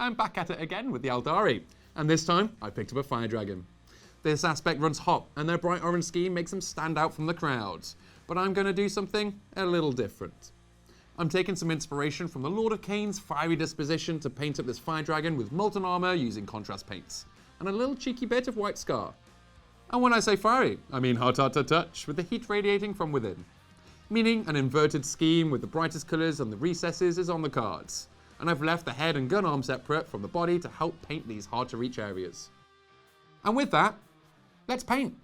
I'm back at it again with the Aeldari, and this time I picked up a Fire Dragon. This aspect runs hot, and their bright orange scheme makes them stand out from the crowds, but I'm going to do something a little different. I'm taking some inspiration from the Lord of Kain's fiery disposition to paint up this Fire Dragon with molten armour using contrast paints, and a little cheeky bit of white scar. And when I say fiery, I mean hot to touch, with the heat radiating from within. Meaning an inverted scheme with the brightest colours on the recesses is on the cards. And I've left the head and gun arm separate from the body to help paint these hard to reach areas. And with that, let's paint!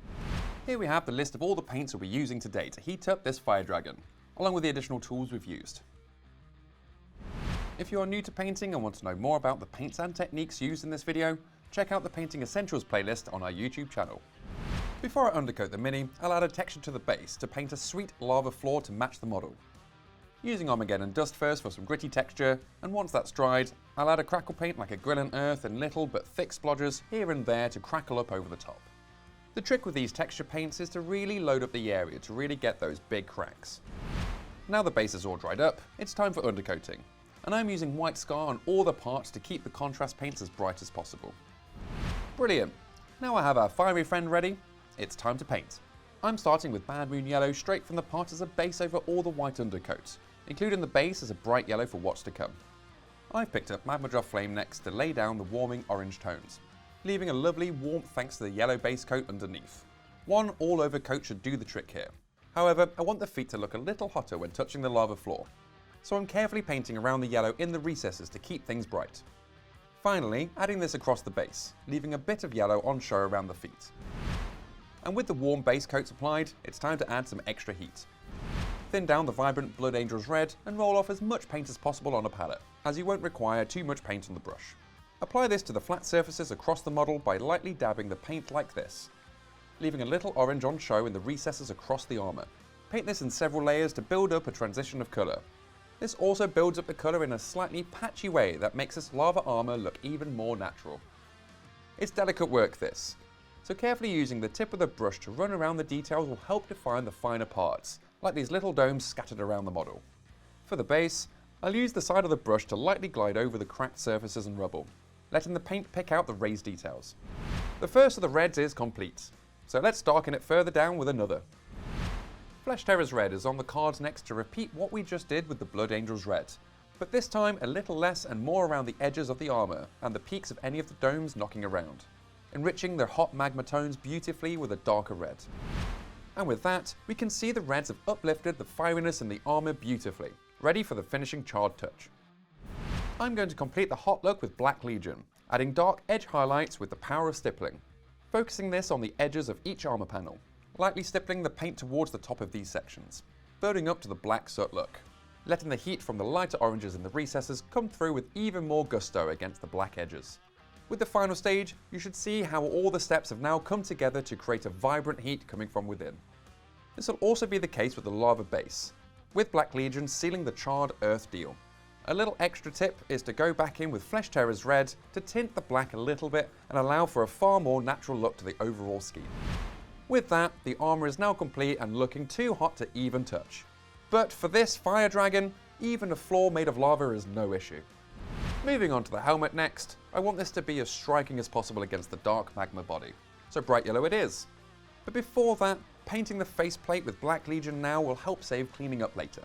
Here we have the list of all the paints we'll be using today to heat up this Fire Dragon, along with the additional tools we've used. If you are new to painting and want to know more about the paints and techniques used in this video, check out the Painting Essentials playlist on our YouTube channel. Before I undercoat the Mini, I'll add a texture to the base to paint a sweet lava floor to match the model. Using Armageddon Dust first for some gritty texture, and once that's dried, I'll add a crackle paint like Agrillon Earth and little but thick splodgers here and there to crackle up over the top. The trick with these texture paints is to really load up the area to really get those big cracks. Now the base is all dried up, it's time for undercoating, and I'm using white scar on all the parts to keep the contrast paints as bright as possible. Brilliant! Now I have our fiery friend ready, it's time to paint. I'm starting with Bad Moon Yellow straight from the pot as a base over all the white undercoats, including the base as a bright yellow for what's to come. I've picked up Magmadroth Flame next to lay down the warming orange tones, leaving a lovely warmth thanks to the yellow base coat underneath. One all-over coat should do the trick here. However, I want the feet to look a little hotter when touching the lava floor, so I'm carefully painting around the yellow in the recesses to keep things bright. Finally, adding this across the base, leaving a bit of yellow on show around the feet. And with the warm base coats applied, it's time to add some extra heat. Thin down the vibrant Blood Angels Red and roll off as much paint as possible on a palette, as you won't require too much paint on the brush. Apply this to the flat surfaces across the model by lightly dabbing the paint like this, leaving a little orange on show in the recesses across the armour. Paint this in several layers to build up a transition of colour. This also builds up the colour in a slightly patchy way that makes this lava armour look even more natural. It's delicate work this, so carefully using the tip of the brush to run around the details will help define the finer parts, like these little domes scattered around the model. For the base, I'll use the side of the brush to lightly glide over the cracked surfaces and rubble, letting the paint pick out the raised details. The first of the reds is complete, so let's darken it further down with another. Flesh Terror's Red is on the cards next to repeat what we just did with the Blood Angels Red, but this time a little less and more around the edges of the armour and the peaks of any of the domes knocking around, enriching their hot magma tones beautifully with a darker red. And with that, we can see the reds have uplifted the fieriness in the armour beautifully, ready for the finishing charred touch. I'm going to complete the hot look with Black Legion, adding dark edge highlights with the power of stippling, focusing this on the edges of each armour panel, lightly stippling the paint towards the top of these sections, building up to the black soot look, letting the heat from the lighter oranges in the recesses come through with even more gusto against the black edges. With the final stage, you should see how all the steps have now come together to create a vibrant heat coming from within. This will also be the case with the lava base, with Black Legion sealing the charred earth deal. A little extra tip is to go back in with Flesh Terror's Red to tint the black a little bit and allow for a far more natural look to the overall scheme. With that, the armour is now complete and looking too hot to even touch. But for this Fire Dragon, even a floor made of lava is no issue. Moving on to the helmet next, I want this to be as striking as possible against the dark magma body, so bright yellow it is. But before that, painting the faceplate with Black Legion now will help save cleaning up later.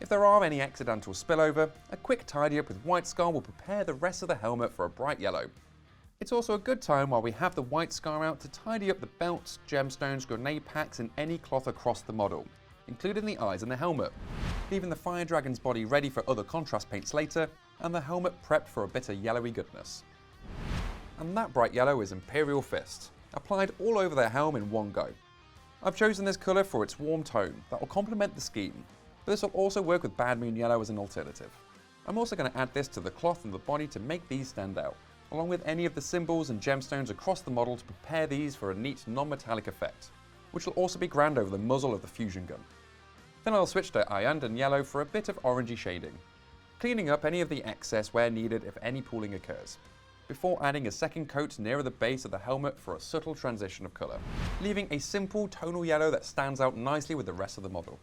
If there are any accidental spillover, a quick tidy up with white scar will prepare the rest of the helmet for a bright yellow. It's also a good time while we have the white scar out to tidy up the belts, gemstones, grenade packs and any cloth across the model, including the eyes and the helmet, leaving the Fire Dragon's body ready for other contrast paints later, and the helmet prepped for a bit of yellowy goodness. And that bright yellow is Imperial Fist, applied all over the helm in one go. I've chosen this colour for its warm tone that will complement the scheme, but this will also work with Bad Moon Yellow as an alternative. I'm also going to add this to the cloth and the body to make these stand out, along with any of the symbols and gemstones across the model to prepare these for a neat non-metallic effect, which will also be grand over the muzzle of the fusion gun. Then I'll switch to Iyanden Yellow for a bit of orangey shading, cleaning up any of the excess where needed if any pooling occurs, before adding a second coat nearer the base of the helmet for a subtle transition of colour, leaving a simple tonal yellow that stands out nicely with the rest of the model.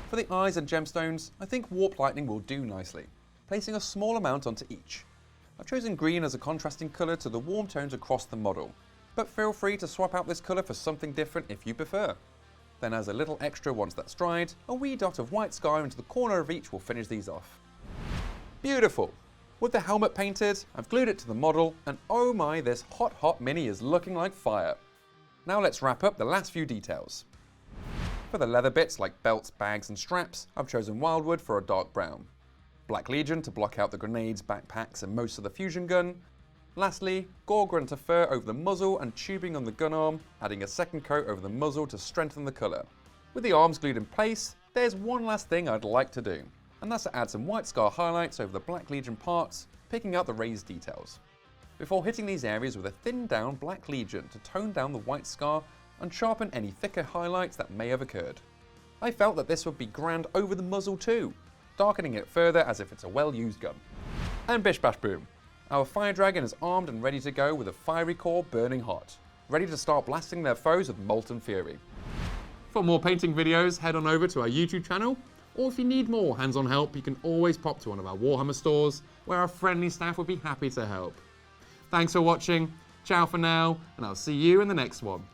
For the eyes and gemstones, I think Warp Lightning will do nicely, placing a small amount onto each. I've chosen green as a contrasting colour to the warm tones across the model, but feel free to swap out this colour for something different if you prefer. Then as a little extra once that's dried, a wee dot of white sky into the corner of each will finish these off. Beautiful! With the helmet painted, I've glued it to the model, and oh my, this hot Mini is looking like fire. Now let's wrap up the last few details. For the leather bits like belts, bags and straps, I've chosen Wildwood for a dark brown. Black Legion to block out the grenades, backpacks and most of the fusion gun. Lastly, Gore-Grunter fur over the muzzle and tubing on the gun arm, adding a second coat over the muzzle to strengthen the colour. With the arms glued in place, there's one last thing I'd like to do, and that's to add some White Scar highlights over the Black Legion parts, picking out the raised details. Before hitting these areas with a thinned down Black Legion to tone down the White Scar and sharpen any thicker highlights that may have occurred. I felt that this would be grand over the muzzle too, darkening it further as if it's a well-used gun. And bish bash boom! Our Fire Dragon is armed and ready to go with a fiery core burning hot, ready to start blasting their foes with molten fury. For more painting videos, head on over to our YouTube channel, or if you need more hands-on help, you can always pop to one of our Warhammer stores, where our friendly staff would be happy to help. Thanks for watching, ciao for now, and I'll see you in the next one.